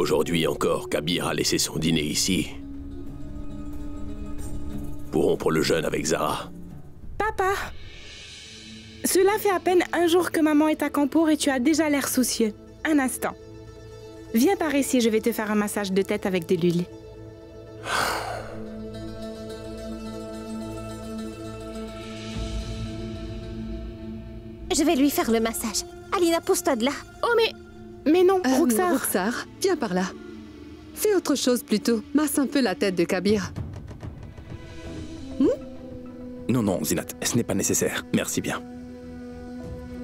Aujourd'hui encore, Kabir a laissé son dîner ici. Pour rompre le jeûne avec Zara. Papa! Cela fait à peine un jour que maman est à Campour et tu as déjà l'air soucieux. Un instant. Viens par ici, je vais te faire un massage de tête avec de l'huile. Je vais lui faire le massage. Alina, pousse-toi de là. Oh mais non, Rukhsar. Rukhsar, viens par là. Fais autre chose plutôt. Masse un peu la tête de Kabir. Non, Zinat, ce n'est pas nécessaire. Merci bien.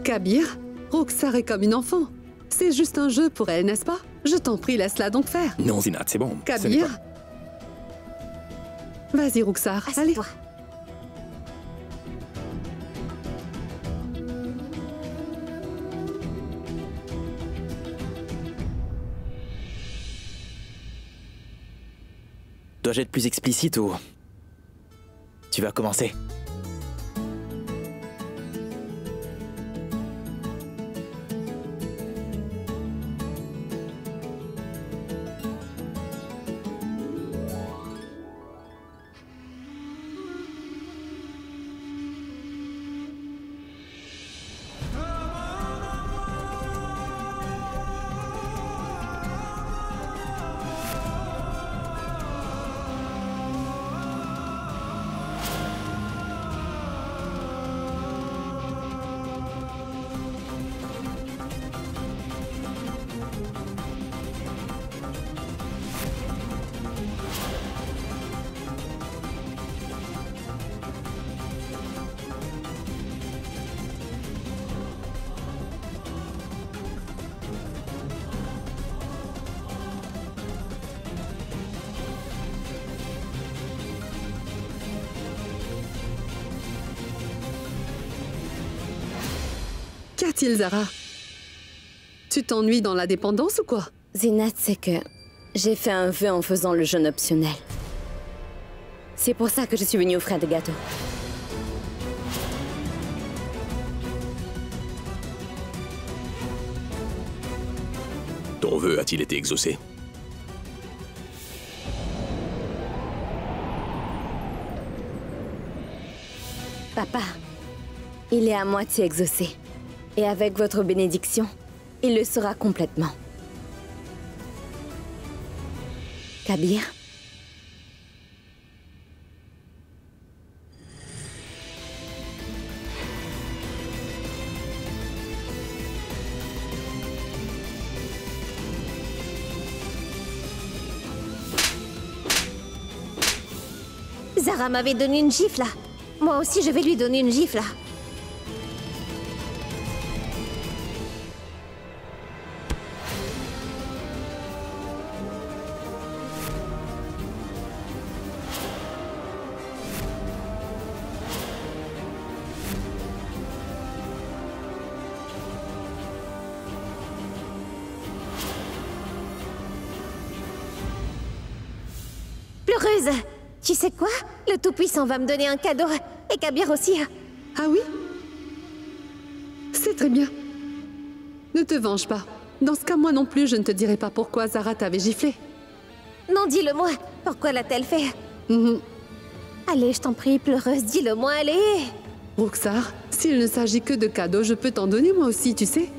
Kabir, Rukhsar est comme une enfant. C'est juste un jeu pour elle, n'est-ce pas? Je t'en prie, laisse-la donc faire. Non, Zinat, c'est bon. Kabir. Vas-y, Rukhsar, allez. Assieds-toi. Dois-je être plus explicite ou... Tu vas commencer? Qu'y a-t-il, Zara? Tu t'ennuies dans la dépendance ou quoi? Zinat, c'est que j'ai fait un vœu en faisant le jeûne optionnel. C'est pour ça que je suis venue offrir des gâteaux. Ton vœu a-t-il été exaucé? Papa, il est à moitié exaucé. Et avec votre bénédiction, il le sera complètement. Kabir? Zara m'avait donné une gifle là. Moi aussi, je vais lui donner une gifle là. Pleureuse! Tu sais quoi? Le Tout-Puissant va me donner un cadeau. Et Kabir aussi. Ah oui? C'est très bien. Ne te venge pas. Dans ce cas, moi non plus, je ne te dirai pas pourquoi Zara t'avait giflé. Non, dis-le-moi. Pourquoi l'a-t-elle fait? Allez, je t'en prie, pleureuse, dis-le-moi, allez! Rukhsar, s'il ne s'agit que de cadeaux, je peux t'en donner moi aussi, tu sais.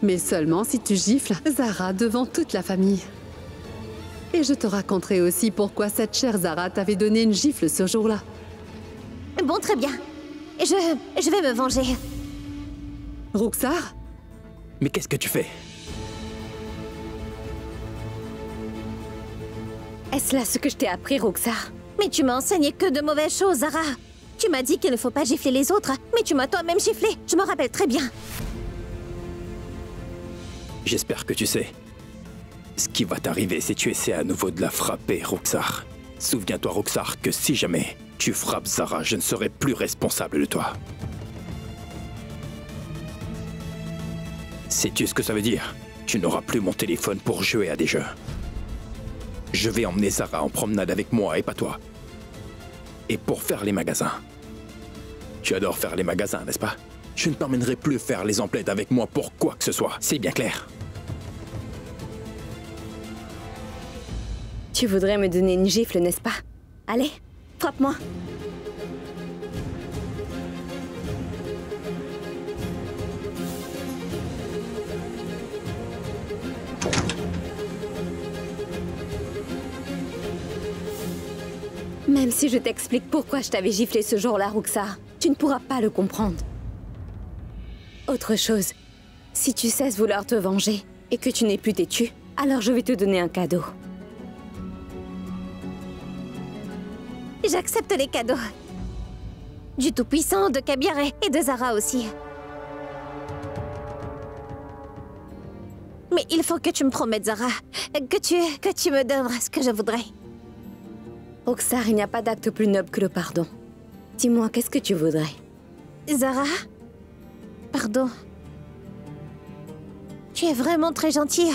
Mais seulement si tu gifles Zara devant toute la famille. Et je te raconterai aussi pourquoi cette chère Zara t'avait donné une gifle ce jour-là. Bon, très bien. Je vais me venger. Rukhsar? Mais qu'est-ce que tu fais? Est-ce là ce que je t'ai appris, Rukhsar? Mais tu m'as enseigné que de mauvaises choses, Zara. Tu m'as dit qu'il ne faut pas gifler les autres, mais tu m'as toi-même giflé. Je me rappelle très bien. J'espère que tu sais. Ce qui va t'arriver si tu essaies à nouveau de la frapper, Rukhsar. Souviens-toi, Rukhsar, que si jamais tu frappes Zara, je ne serai plus responsable de toi. Sais-tu ce que ça veut dire? Tu n'auras plus mon téléphone pour jouer à des jeux. Je vais emmener Zara en promenade avec moi et pas toi. Et pour faire les magasins. Tu adores faire les magasins, n'est-ce pas? Je ne t'emmènerai plus faire les emplettes avec moi pour quoi que ce soit. C'est bien clair. Tu voudrais me donner une gifle, n'est-ce pas? Allez, frappe-moi. Même si je t'explique pourquoi je t'avais giflé ce jour-là, Roxar, tu ne pourras pas le comprendre. Autre chose, si tu cesses vouloir te venger et que tu n'es plus têtu, alors je vais te donner un cadeau. J'accepte les cadeaux. Du Tout-Puissant, de Kabir et de Zara aussi. Mais il faut que tu me promettes, Zara, que tu me donneras ce que je voudrais. Roxar, il n'y a pas d'acte plus noble que le pardon. Dis-moi, qu'est-ce que tu voudrais? Zara? Pardon. Tu es vraiment très gentille.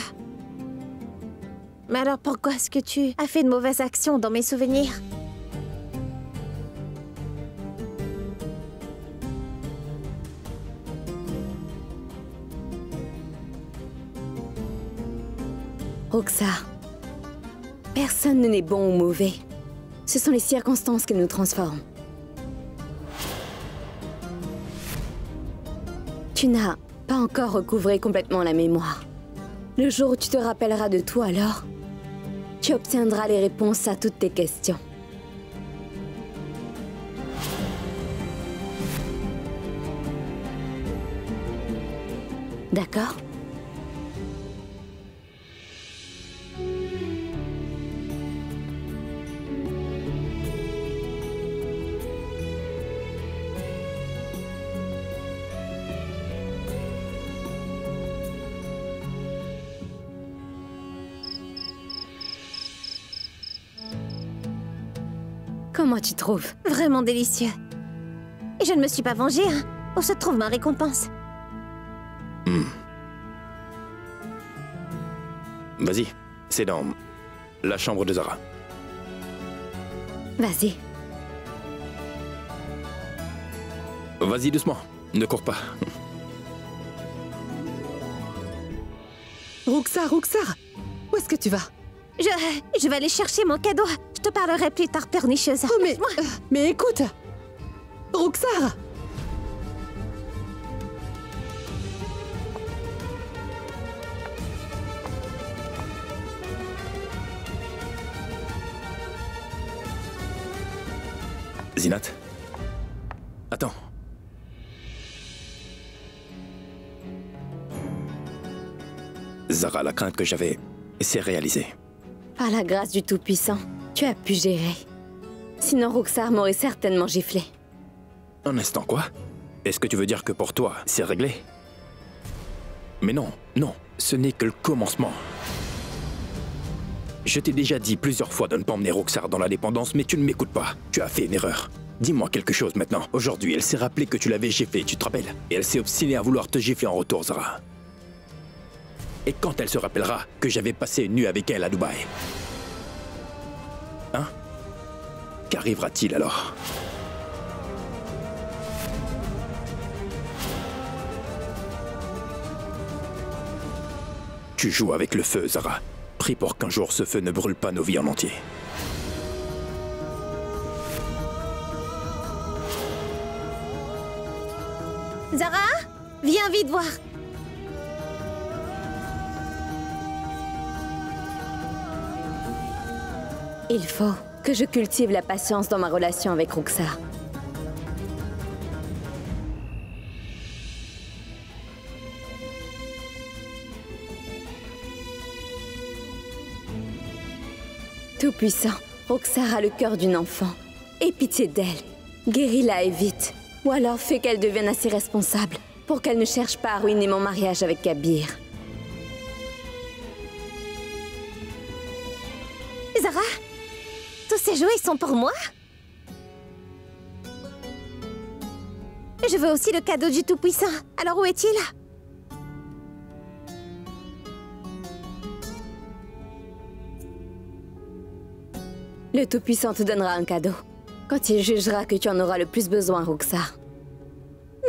Mais alors pourquoi est-ce que tu as fait de mauvaises actions dans mes souvenirs? Roxar, personne n'est bon ou mauvais. Ce sont les circonstances qui nous transforment. Tu n'as pas encore recouvré complètement la mémoire. Le jour où tu te rappelleras de tout, alors, tu obtiendras les réponses à toutes tes questions. D'accord ? Comment tu trouves? Vraiment délicieux. Et je ne me suis pas vengée, hein. Où se trouve ma récompense? Vas-y, c'est dans la chambre de Zara. Vas-y. Vas-y doucement, ne cours pas. Roxar, où est-ce que tu vas? Je vais aller chercher mon cadeau. Je te parlerai plus tard, pernicheuse. Oh mais écoute, Roxar! Zinat, attends. Zara, la crainte que j'avais s'est réalisée. Par la grâce du Tout-Puissant, tu as pu gérer. Sinon, Roxar m'aurait certainement giflé. Un instant, quoi? Est-ce que tu veux dire que pour toi, c'est réglé? Mais non, ce n'est que le commencement. Je t'ai déjà dit plusieurs fois de ne pas emmener Roxar dans la dépendance, mais tu ne m'écoutes pas. Tu as fait une erreur. Dis-moi quelque chose maintenant. Aujourd'hui, elle s'est rappelée que tu l'avais giflé, tu te rappelles? Et elle s'est obstinée à vouloir te gifler en retour, Zara. Et quand elle se rappellera que j'avais passé une nuit avec elle à Dubaï? Hein? Qu'arrivera-t-il alors? Tu joues avec le feu, Zara. Prie pour qu'un jour ce feu ne brûle pas nos vies en entier. Zara, viens vite voir. Il faut que je cultive la patience dans ma relation avec Roxar. Tout-Puissant, Roxar a le cœur d'une enfant. Aie pitié d'elle. Guéris-la et vite. Ou alors fais qu'elle devienne assez responsable pour qu'elle ne cherche pas à ruiner mon mariage avec Kabir. Zara, tous ces jouets sont pour moi? Je veux aussi le cadeau du Tout-Puissant. Alors où est-il? Le Tout-Puissant te donnera un cadeau. Quand il jugera que tu en auras le plus besoin, Roxar.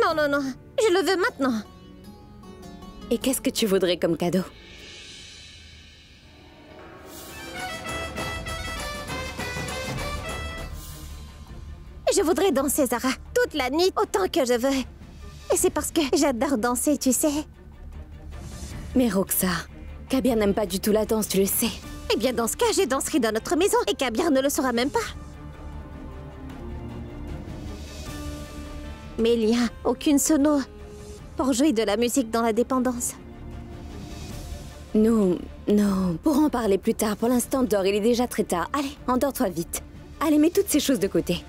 Non, je le veux maintenant. Et qu'est-ce que tu voudrais comme cadeau? Je voudrais danser, Zara, toute la nuit, autant que je veux. Et c'est parce que j'adore danser, tu sais. Mais Roxar, Kabir n'aime pas du tout la danse, tu le sais. Eh bien, dans ce cas, je danserai dans notre maison et Kabir ne le saura même pas. Mais il n'y a aucune sono pour jouer de la musique dans la dépendance. Nous pourrons en parler plus tard. Pour l'instant, dors, il est déjà très tard. Allez, endors-toi vite. Allez, mets toutes ces choses de côté.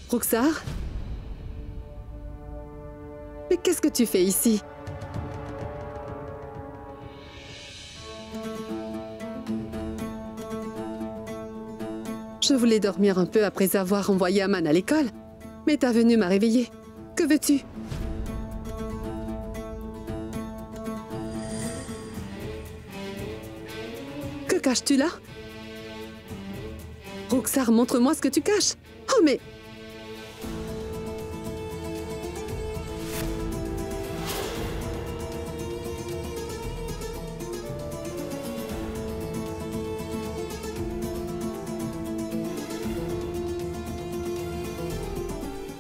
Roxar? Mais qu'est-ce que tu fais ici? Je voulais dormir un peu après avoir envoyé Aman à l'école, mais ta venue m'a réveillée. Que veux-tu? Que caches-tu là? Roxar, montre-moi ce que tu caches. Oh mais...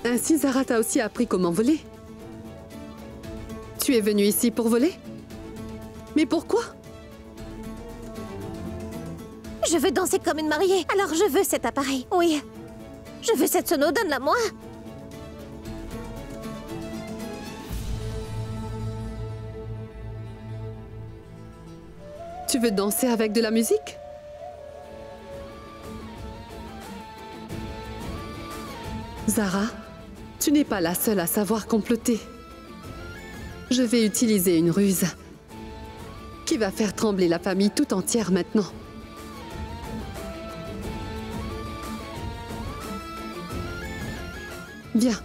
Ainsi, Zara t'a aussi appris comment voler. Tu es venue ici pour voler? Mais pourquoi? Je veux danser comme une mariée, alors je veux cet appareil. Oui. Je veux cette sono, donne-la-moi. Tu veux danser avec de la musique? Zara, tu n'es pas la seule à savoir comploter. Je vais utiliser une ruse qui va faire trembler la famille tout entière maintenant. Viens.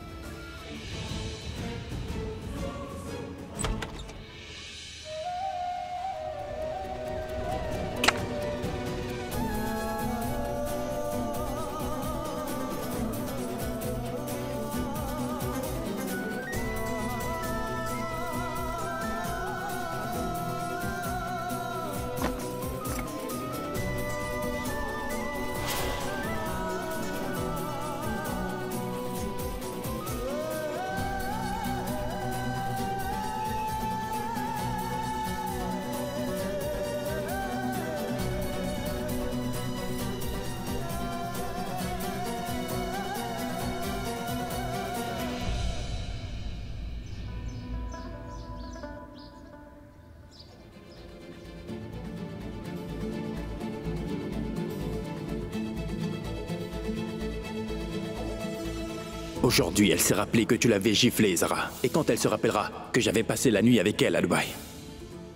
Aujourd'hui, elle s'est rappelée que tu l'avais giflée, Zara. Et quand elle se rappellera que j'avais passé la nuit avec elle à Dubaï,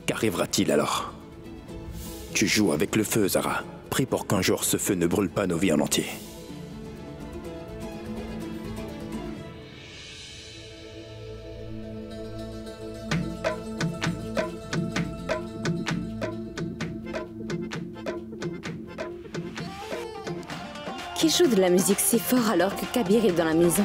qu'arrivera-t-il alors? Tu joues avec le feu, Zara. Prie pour qu'un jour ce feu ne brûle pas nos vies en entier. Qui joue de la musique si fort alors que Kabir est dans la maison?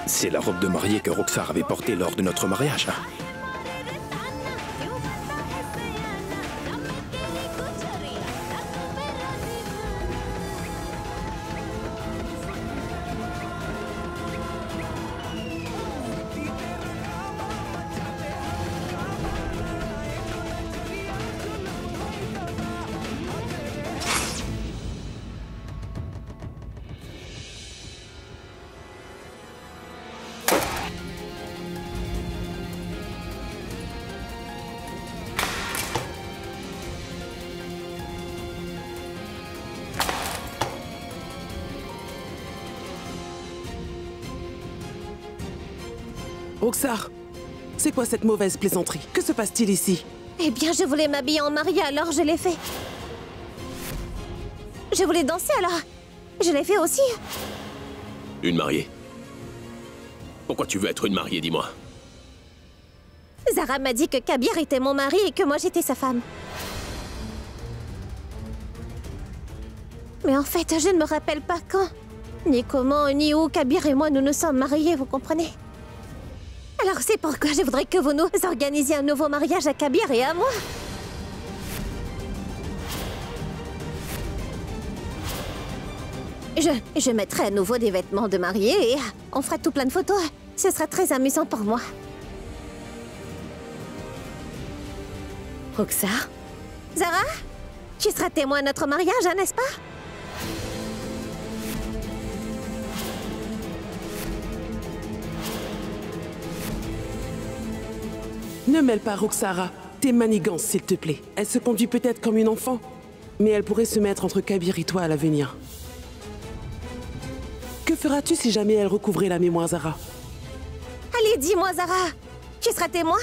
C'est la robe de mariée que Roxar avait portée lors de notre mariage. Roxar, c'est quoi cette mauvaise plaisanterie? Que se passe-t-il ici? Eh bien, je voulais m'habiller en mariée, alors je l'ai fait. Je voulais danser, alors je l'ai fait aussi. Une mariée? Pourquoi tu veux être une mariée, dis-moi? Zara m'a dit que Kabir était mon mari et que moi j'étais sa femme. Mais en fait, je ne me rappelle pas quand, ni comment, ni où Kabir et moi nous nous sommes mariés, vous comprenez? Alors c'est pourquoi je voudrais que vous nous organisiez un nouveau mariage à Kabir et à moi. Je mettrai à nouveau des vêtements de mariée et on fera tout plein de photos. Ce sera très amusant pour moi. Roxar? Zara, tu seras témoin de notre mariage, hein, n'est-ce pas? Ne mêle pas Roxara. Tes manigances, s'il te plaît. Elle se conduit peut-être comme une enfant, mais elle pourrait se mettre entre Kabir et toi à l'avenir. Que feras-tu si jamais elle recouvrait la mémoire, Zara? Allez, dis-moi, Zara, tu seras témoin?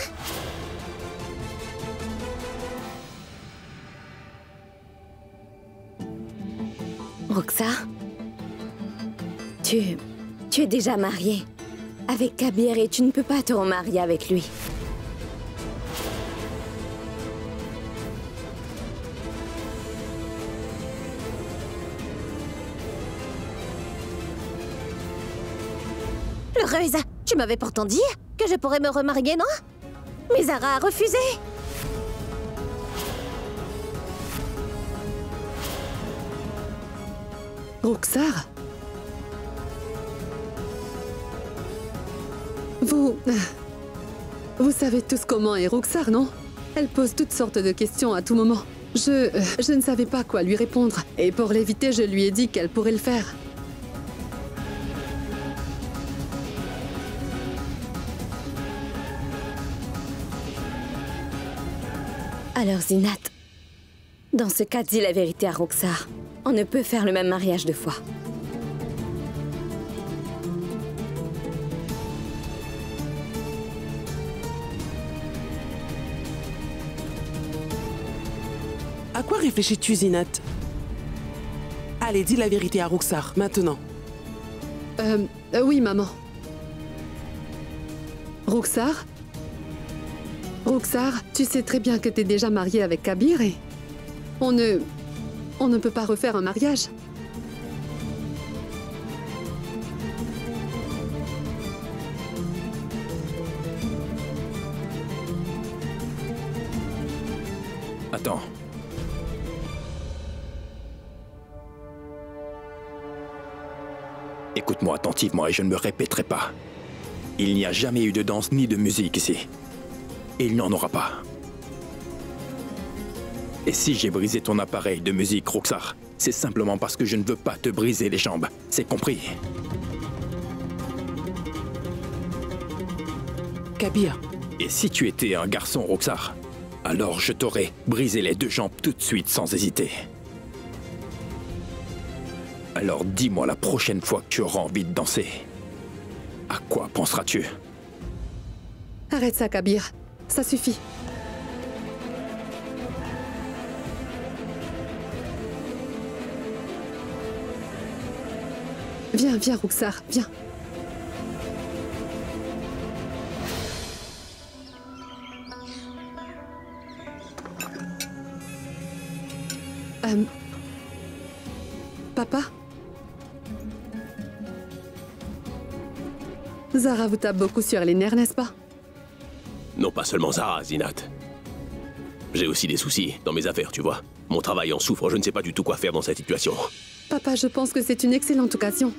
Roxar? Tu es déjà mariée avec Kabir et tu ne peux pas te remarier avec lui. Pleureuse, tu m'avais pourtant dit que je pourrais me remarier, non? Mais Zara a refusé. Roxar? Vous savez tous comment est Roxar, non? Elle pose toutes sortes de questions à tout moment. Je ne savais pas quoi lui répondre. Et pour l'éviter, je lui ai dit qu'elle pourrait le faire. Alors Zinat, dans ce cas, dis la vérité à Roxar. On ne peut faire le même mariage deux fois. À quoi réfléchis-tu, Zinat? Allez, dis la vérité à Roxar, maintenant. Oui, maman. Roxar? Roxar, tu sais très bien que t'es déjà mariée avec Kabir et... On ne peut pas refaire un mariage. Attends. Écoute-moi attentivement et je ne me répéterai pas. Il n'y a jamais eu de danse ni de musique ici. Et il n'y en aura pas. Et si j'ai brisé ton appareil de musique, Roxar, c'est simplement parce que je ne veux pas te briser les jambes. C'est compris? Kabir. Et si tu étais un garçon, Roxar, alors je t'aurais brisé les deux jambes tout de suite sans hésiter. Alors dis-moi la prochaine fois que tu auras envie de danser. À quoi penseras-tu? Arrête ça, Kabir. Ça suffit. Viens, viens, Roxar, viens. Papa? Zara vous tape beaucoup sur les nerfs, n'est-ce pas? Non, pas seulement Zara, Zinat. J'ai aussi des soucis dans mes affaires, tu vois. Mon travail en souffre, je ne sais pas du tout quoi faire dans cette situation. Papa, je pense que c'est une excellente occasion.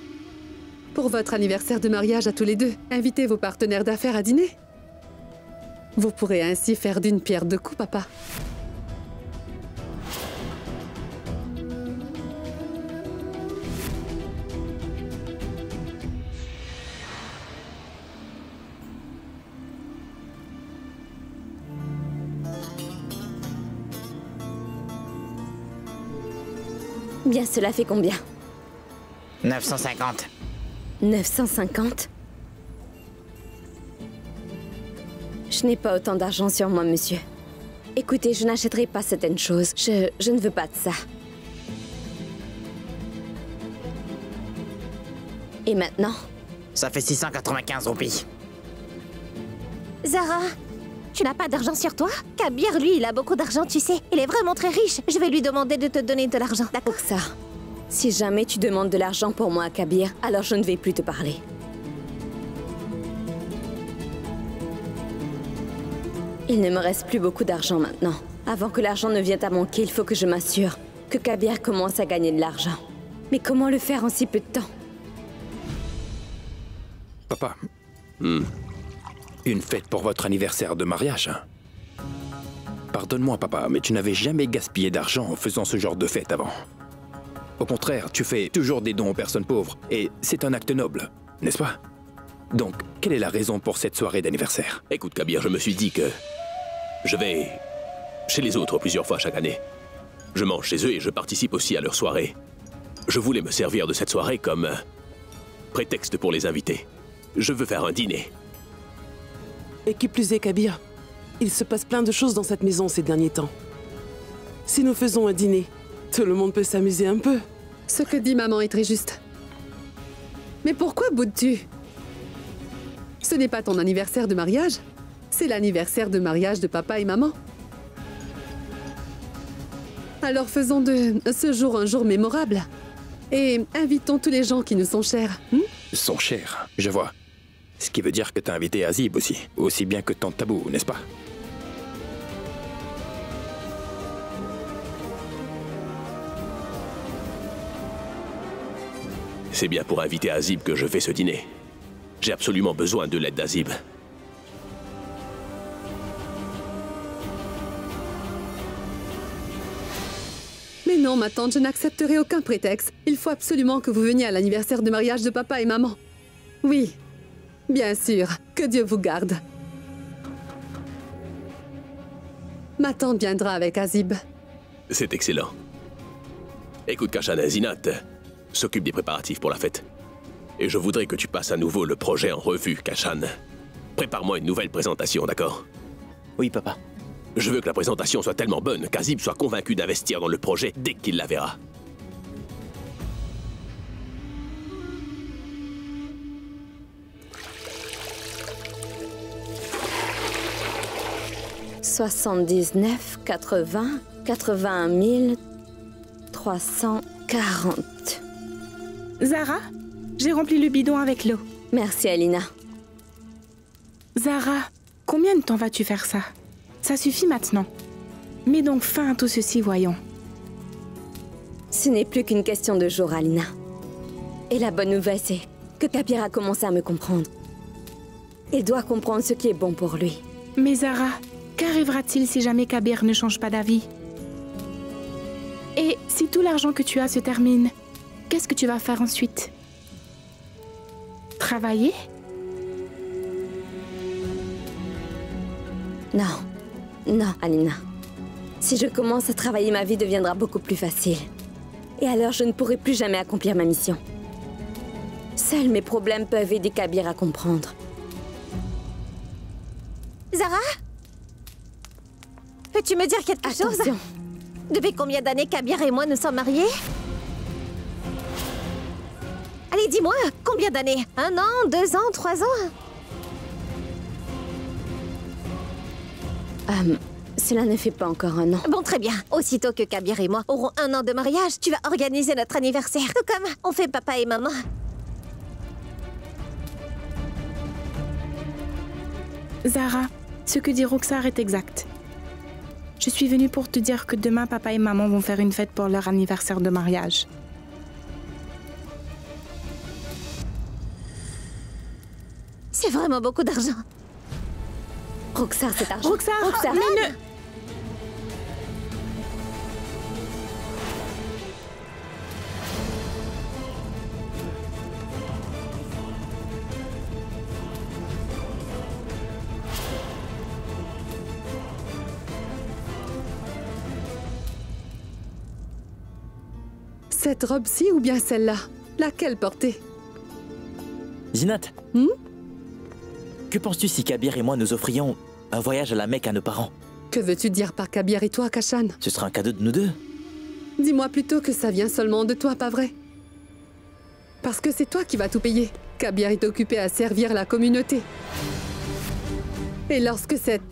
Pour votre anniversaire de mariage à tous les deux, invitez vos partenaires d'affaires à dîner. Vous pourrez ainsi faire d'une pierre deux coups, papa. Bien, cela fait combien? 950. 950? Je n'ai pas autant d'argent sur moi, monsieur. Écoutez, je n'achèterai pas certaines choses. Je ne veux pas de ça. Et maintenant? Ça fait 695 roupies. Zara, tu n'as pas d'argent sur toi? Kabir, lui, il a beaucoup d'argent, tu sais. Il est vraiment très riche. Je vais lui demander de te donner de l'argent, d'accord? Oksar, si jamais tu demandes de l'argent pour moi à Kabir, alors je ne vais plus te parler. Il ne me reste plus beaucoup d'argent maintenant. Avant que l'argent ne vienne à manquer, il faut que je m'assure que Kabir commence à gagner de l'argent. Mais comment le faire en si peu de temps? Papa. Une fête pour votre anniversaire de mariage. Pardonne-moi, papa, mais tu n'avais jamais gaspillé d'argent en faisant ce genre de fête avant. Au contraire, tu fais toujours des dons aux personnes pauvres, et c'est un acte noble, n'est-ce pas? Donc, quelle est la raison pour cette soirée d'anniversaire? Écoute, Kabir, je me suis dit que je vais chez les autres plusieurs fois chaque année. Je mange chez eux et je participe aussi à leur soirée. Je voulais me servir de cette soirée comme prétexte pour les inviter. Je veux faire un dîner. Et qui plus est, Kabir, il se passe plein de choses dans cette maison ces derniers temps. Si nous faisons un dîner, tout le monde peut s'amuser un peu. Ce que dit maman est très juste. Mais pourquoi boudes-tu? Ce n'est pas ton anniversaire de mariage, c'est l'anniversaire de mariage de papa et maman. Alors faisons de ce jour un jour mémorable. Et invitons tous les gens qui nous sont chers. Sont chers, je vois. Ce qui veut dire que t'as invité Azib aussi bien que Tante Tabou, n'est-ce pas? C'est bien pour inviter Azib que je fais ce dîner. J'ai absolument besoin de l'aide d'Azib. Mais non, ma tante, je n'accepterai aucun prétexte. Il faut absolument que vous veniez à l'anniversaire de mariage de papa et maman. Oui, bien sûr. Que Dieu vous garde. Ma tante viendra avec Azib. C'est excellent. Écoute, Kashan et Zinat s'occupe des préparatifs pour la fête. Et je voudrais que tu passes à nouveau le projet en revue, Kashan. Prépare-moi une nouvelle présentation, d'accord? Oui, papa. Je veux que la présentation soit tellement bonne qu'Azib soit convaincu d'investir dans le projet dès qu'il la verra. « 79, 80, 81 340. Zara, j'ai rempli le bidon avec l'eau. Merci, Alina. Zara, combien de temps vas-tu faire ça? Ça suffit maintenant. Mets donc fin à tout ceci, voyons. Ce n'est plus qu'une question de jours, Alina. Et la bonne nouvelle, c'est que Kabir a commencé à me comprendre. Il doit comprendre ce qui est bon pour lui. Mais Zara, qu'arrivera-t-il si jamais Kabir ne change pas d'avis? Et si tout l'argent que tu as se termine, qu'est-ce que tu vas faire ensuite? Travailler? Non. Non, Alina. Si je commence à travailler, ma vie deviendra beaucoup plus facile. Et alors, je ne pourrai plus jamais accomplir ma mission. Seuls mes problèmes peuvent aider Kabir à comprendre. Zara? Peux-tu me dire quelque chose? Attention. Depuis combien d'années Kabir et moi nous sommes mariés? Allez, dis-moi, combien d'années? 1 an, 2 ans, 3 ans? Cela ne fait pas encore 1 an. Bon, très bien. Aussitôt que Kabir et moi aurons 1 an de mariage, tu vas organiser notre anniversaire. Tout comme on fait papa et maman. Zara, ce que dit Roxar est exact. Je suis venue pour te dire que demain, papa et maman vont faire une fête pour leur anniversaire de mariage. C'est vraiment beaucoup d'argent. Roxar, cet argent. Roxar, Roxar. mais ne... Cette robe-ci ou bien celle-là? Laquelle porter? Zinat, que penses-tu si Kabir et moi nous offrions un voyage à la Mecque à nos parents? Que veux-tu dire par Kabir et toi, Kashan? Ce sera un cadeau de nous deux. Dis-moi plutôt que ça vient seulement de toi, pas vrai? Parce que c'est toi qui vas tout payer. Kabir est occupé à servir la communauté. Et lorsque cette...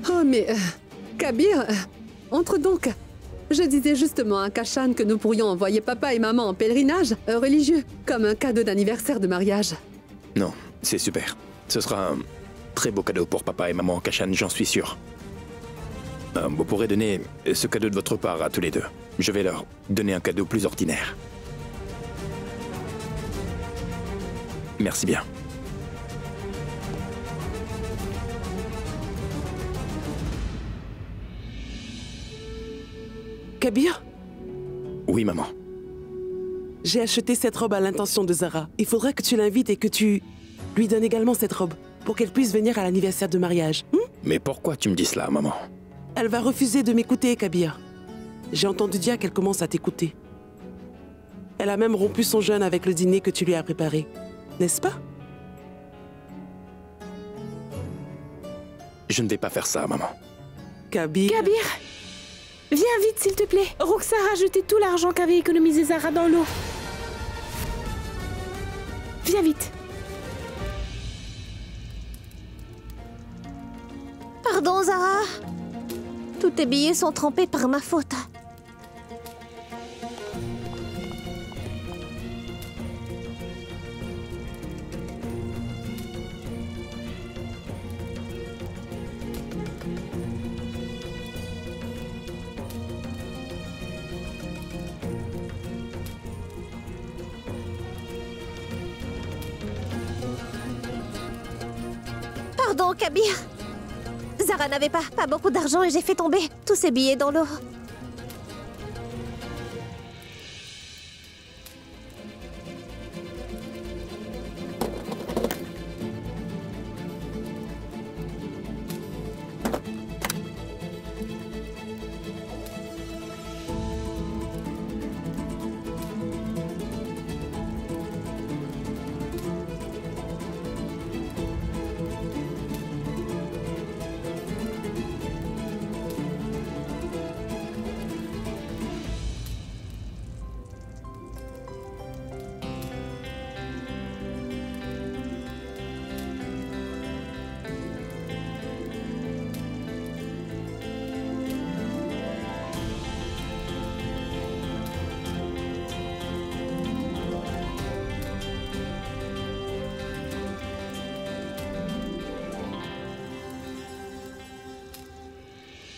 Oh mais... Kabir, entre donc. Je disais justement à Kashan que nous pourrions envoyer papa et maman en pèlerinage religieux, comme un cadeau d'anniversaire de mariage. Non, c'est super. Ce sera un très beau cadeau pour papa et maman Kashan, j'en suis sûr. Vous pourrez donner ce cadeau de votre part à tous les deux. Je vais leur donner un cadeau plus ordinaire. Merci bien. Kabir, Oui, maman. j'ai acheté cette robe à l'intention de Zara. Il faudrait que tu l'invites et que tu lui donnes également cette robe pour qu'elle puisse venir à l'anniversaire de mariage. Mais pourquoi tu me dis cela, maman? Elle va refuser de m'écouter, Kabir. J'ai entendu dire qu'elle commence à t'écouter. Elle a même rompu son jeûne avec le dîner que tu lui as préparé. N'est-ce pas? Je ne vais pas faire ça, maman. Kabir... Kabir, viens vite, s'il te plaît. Roxar a jeté tout l'argent qu'avait économisé Zara dans l'eau. Viens vite. Pardon, Zara. Tous tes billets sont trempés par ma faute. Pardon, Kabir. Zara n'avait pas beaucoup d'argent et j'ai fait tomber tous ses billets dans l'eau.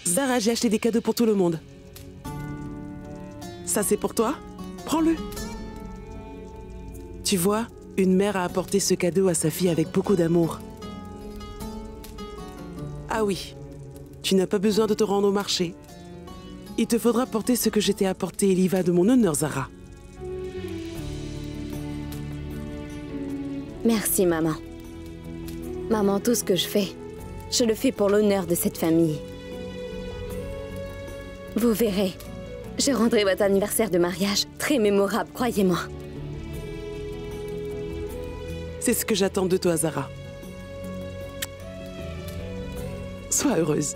Zara, j'ai acheté des cadeaux pour tout le monde. Ça, c'est pour toi? Prends-le. Tu vois, une mère a apporté ce cadeau à sa fille avec beaucoup d'amour. Ah oui, tu n'as pas besoin de te rendre au marché. Il te faudra porter ce que je t'ai apporté, il y va de mon honneur, Zara. Merci, maman. Maman, tout ce que je le fais pour l'honneur de cette famille. Vous verrez, je rendrai votre anniversaire de mariage très mémorable, croyez-moi. C'est ce que j'attends de toi, Zara. Sois heureuse.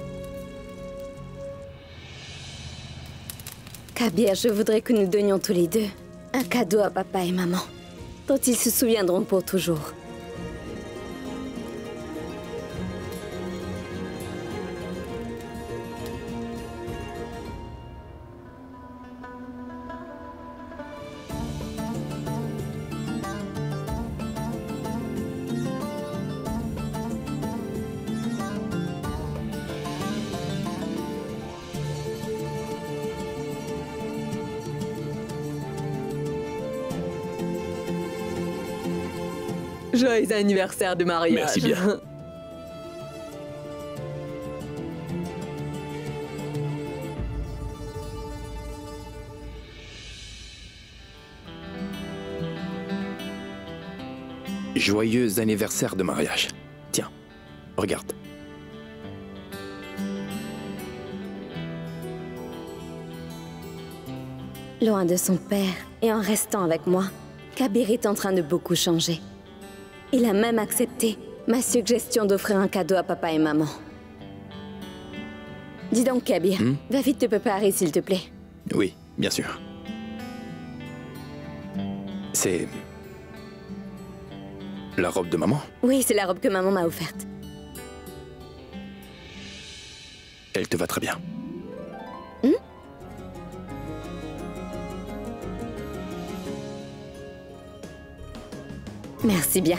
Kabir, je voudrais que nous donnions tous les deux un cadeau à papa et maman, dont ils se souviendront pour toujours. Joyeux anniversaire de mariage. Merci bien. Joyeux anniversaire de mariage. Tiens, regarde. Loin de son père et en restant avec moi, Kabir est en train de beaucoup changer. Il a même accepté ma suggestion d'offrir un cadeau à papa et maman. Dis donc, Kabir, va vite te préparer, s'il te plaît. Oui, bien sûr. C'est... la robe de maman? Oui, c'est la robe que maman m'a offerte. Elle te va très bien. Merci bien.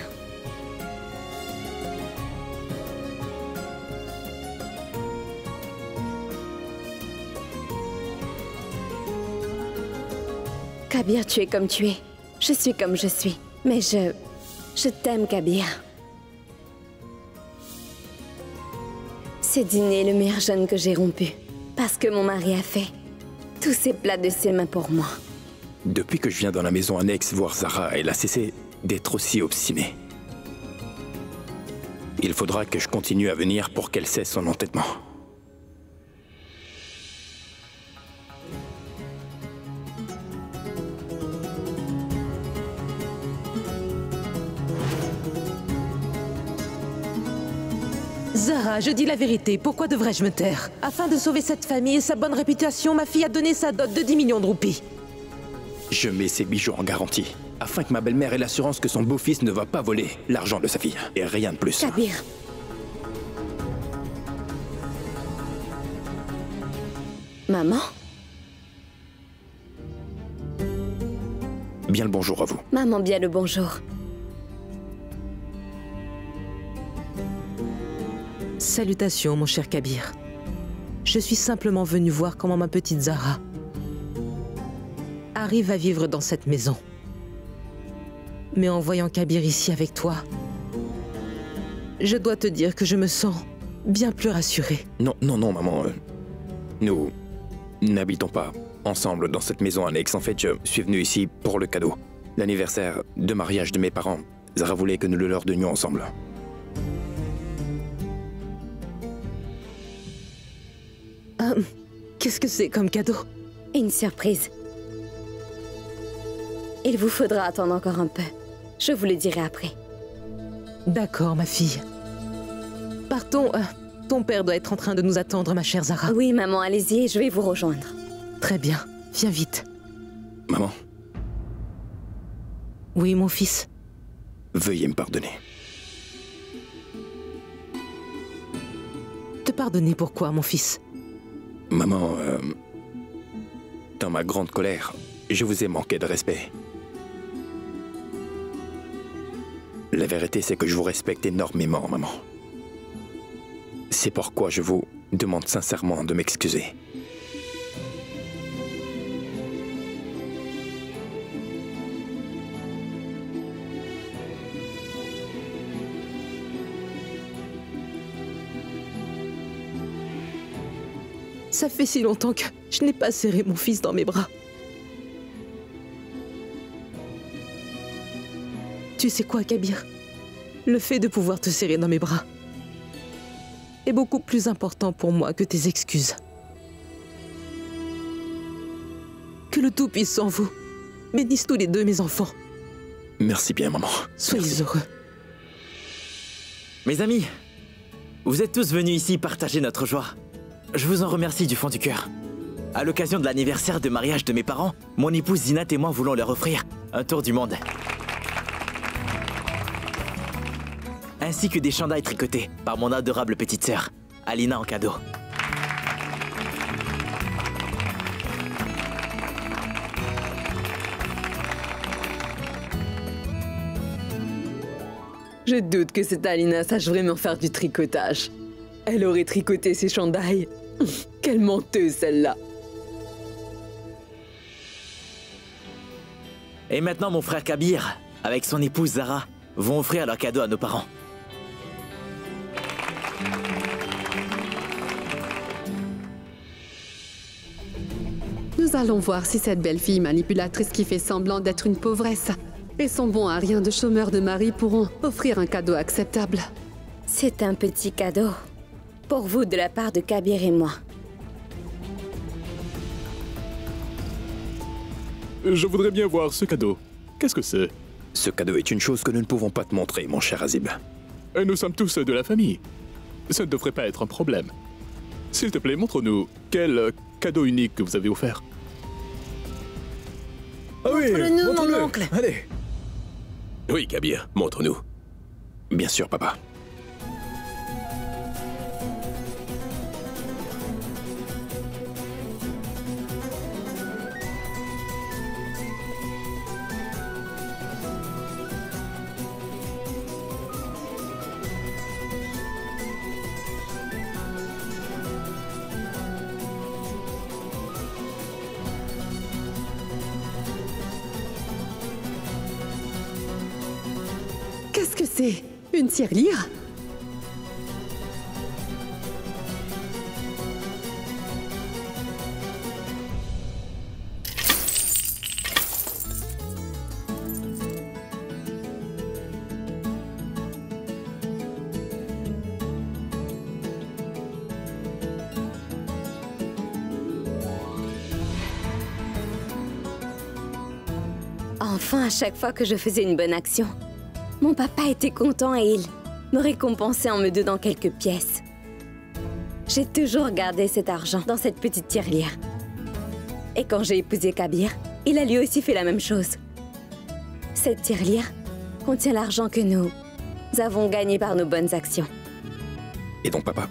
Kabir, tu es comme tu es. Je suis comme je suis. Mais je t'aime, Kabir. Ce dîner est le meilleur jeûne que j'ai rompu. Parce que mon mari a fait tous ces plats de ses mains pour moi. Depuis que je viens dans la maison annexe voir Zara, elle a cessé d'être aussi obstinée. Il faudra que je continue à venir pour qu'elle cesse son entêtement. Zara, je dis la vérité, pourquoi devrais-je me taire? Afin de sauver cette famille et sa bonne réputation, ma fille a donné sa dot de 10 millions de roupies. Je mets ces bijoux en garantie, afin que ma belle-mère ait l'assurance que son beau-fils ne va pas voler l'argent de sa fille. Et rien de plus. Kabir. Maman? Bien le bonjour à vous. Maman, bien le bonjour. Salutations, mon cher Kabir. Je suis simplement venue voir comment ma petite Zara arrive à vivre dans cette maison. Mais en voyant Kabir ici avec toi, je dois te dire que je me sens bien plus rassurée. Non, maman. Nous n'habitons pas ensemble dans cette maison annexe. En fait, je suis venu ici pour le cadeau. L'anniversaire de mariage de mes parents. Zara voulait que nous le leur donnions ensemble. Qu'est-ce que c'est comme cadeau? Une surprise. Il vous faudra attendre encore un peu. Je vous le dirai après. D'accord, ma fille. Partons. Ton père doit être en train de nous attendre, ma chère Zara. Oui, maman, allez-y, je vais vous rejoindre. Très bien. Viens vite. Maman. Oui, mon fils. Veuillez me pardonner. Te pardonner pourquoi, mon fils? Maman, dans ma grande colère, je vous ai manqué de respect. La vérité, c'est que je vous respecte énormément, maman. C'est pourquoi je vous demande sincèrement de m'excuser. Ça fait si longtemps que je n'ai pas serré mon fils dans mes bras. Tu sais quoi, Kabir? Le fait de pouvoir te serrer dans mes bras est beaucoup plus important pour moi que tes excuses. Que le Tout-Puissant vous bénisse tous les deux, mes enfants. Merci bien, maman. Soyez heureux. Mes amis, vous êtes tous venus ici partager notre joie. Je vous en remercie du fond du cœur. À l'occasion de l'anniversaire de mariage de mes parents, mon épouse Zinat et moi voulons leur offrir un tour du monde. Ainsi que des chandails tricotés par mon adorable petite sœur, Alina, en cadeau. Je doute que cette Alina sache vraiment faire du tricotage. Elle aurait tricoté ses chandails. Quelle menteuse, celle-là. Et maintenant, mon frère Kabir, avec son épouse Zara, vont offrir leur cadeau à nos parents. Nous allons voir si cette belle fille manipulatrice qui fait semblant d'être une pauvresse et son bon à rien de chômeur de mari pourront offrir un cadeau acceptable. C'est un petit cadeau. Pour vous de la part de Kabir et moi. Je voudrais bien voir ce cadeau. Qu'est-ce que c'est? Ce cadeau est une chose que nous ne pouvons pas te montrer, mon cher Azib. Nous sommes tous de la famille. Ça ne devrait pas être un problème. S'il te plaît, montre-nous quel cadeau unique que vous avez offert. Ah oui, Montre-le-nous, mon oncle. Allez. Oui, Kabir, montre-nous. Bien sûr, papa. Qu'est-ce que c'est? Une tirelire? Enfin, à chaque fois que je faisais une bonne action, mon papa était content et il me récompensait en me donnant quelques pièces. J'ai toujours gardé cet argent dans cette petite tirelire. Et quand j'ai épousé Kabir, il a lui aussi fait la même chose. Cette tirelire contient l'argent que nous avons gagné par nos bonnes actions. Et donc, papa,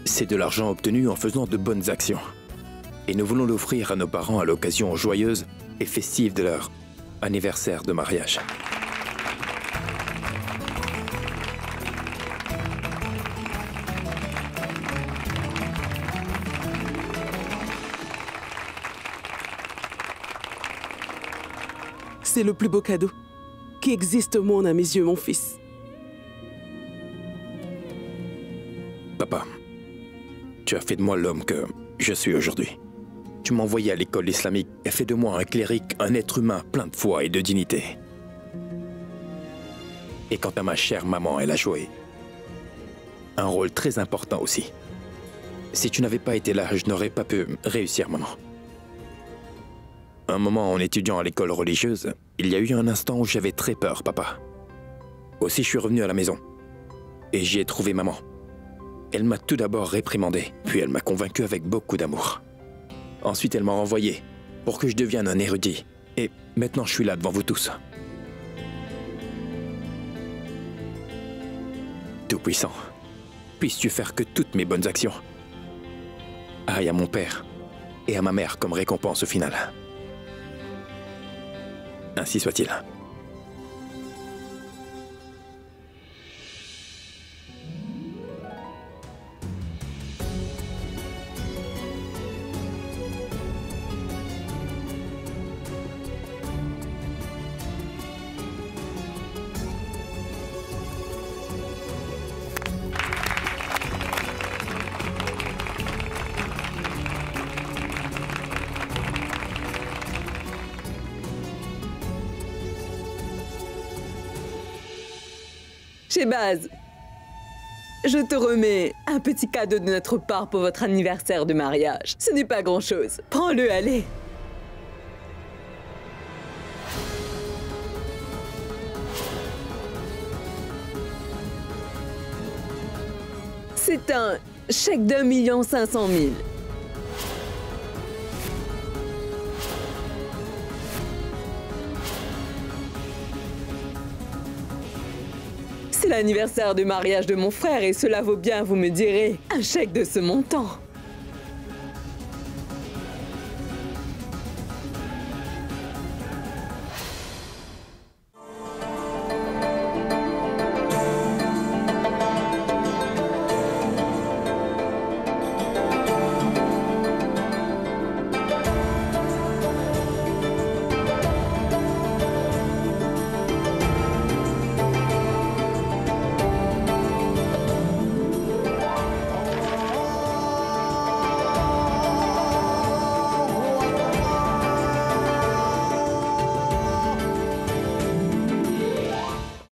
c'est de l'argent obtenu en faisant de bonnes actions. Et nous voulons l'offrir à nos parents à l'occasion joyeuse et festive de leur anniversaire de mariage. C'est le plus beau cadeau qui existe au monde à mes yeux, mon fils. Papa, tu as fait de moi l'homme que je suis aujourd'hui. Tu m'as envoyé à l'école islamique et fait de moi un cléric, un être humain plein de foi et de dignité. Et quant à ma chère maman, elle a joué un rôle très important aussi. Si tu n'avais pas été là, je n'aurais pas pu réussir, maman. Un moment, en étudiant à l'école religieuse, il y a eu un instant où j'avais très peur, papa. Aussi, je suis revenu à la maison. Et j'y ai trouvé maman. Elle m'a tout d'abord réprimandé, puis elle m'a convaincu avec beaucoup d'amour. Ensuite, elle m'a renvoyé pour que je devienne un érudit. Et maintenant, je suis là devant vous tous. Tout-puissant, puisses-tu faire que toutes mes bonnes actions aillent à mon père et à ma mère comme récompense au final. Ainsi soit-il. Shehbaz, je te remets un petit cadeau de notre part pour votre anniversaire de mariage. Ce n'est pas grand-chose. Prends-le, allez. C'est un chèque d'1 500 000. C'est l'anniversaire de mariage de mon frère et cela vaut bien, vous me direz, un chèque de ce montant.